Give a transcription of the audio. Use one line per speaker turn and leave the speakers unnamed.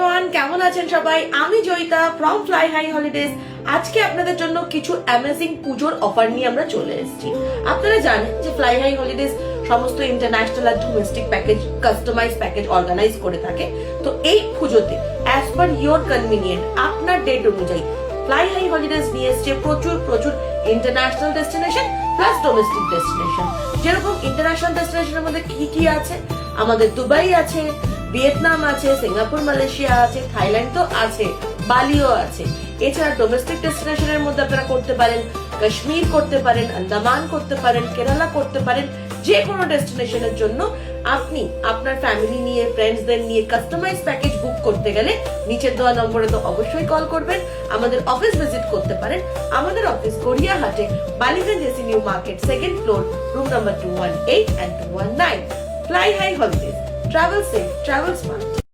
Everyone, কেমন আছেন সবাই? আমি Joyita from Fly high Holidays. আজকে আপনাদের জন্য কিছু অ্যামেজিং পুজোর অফার নিয়ে আমরা চলে এসেছি। আপনারা জানেন যে ফ্লাই হাই হলিডেজ সমস্ত ইন্টারন্যাশনাল আর domestic package, customise package organise করে থাকে। তো এই পুজোতে অ্যাজ পার ইয়োর কনভিনিয়েন্ট, আপনার ডেট অনুযায়ী ফ্লাই হাই হলিডেজ নিয়ে এসছে প্রচুর international destination plus domestic destination. যেরকম ইন্টারন্যাশনাল ডেস্টিনেশনের মধ্যে কি আছে, আমাদের দুবাই আছে, ভিয়েতনাম আছে, সিঙ্গাপুর, মালয়েশিয়া আছে, থাইল্যান্ড তো আছে, বালিও আছে। এছাড়া ডোমেস্টিক ডেস্টিনেশনের মধ্যে আপনারা করতে পারেন কাশ্মীর, করতে পারেন আন্দামান, করতে পারেন কেরালা, করতে পারেন। যে কোনো ডেস্টিনেশনের জন্য আপনি আপনার ফ্যামিলি নিয়ে, ফ্রেন্ডসদের নিয়ে কাস্টমাইজ প্যাকেজ বুক করতে গেলে নিচের দেওয়া নম্বরে তো অবশ্যই কল করবেন। আমাদের অফিস ভিজিট করতে পারেন। আমাদের অফিস গড়িয়াহাটে, Ballygunge AC new market, second floor, room number 218 and 219। Fly high holidays, travel safe, travel smart.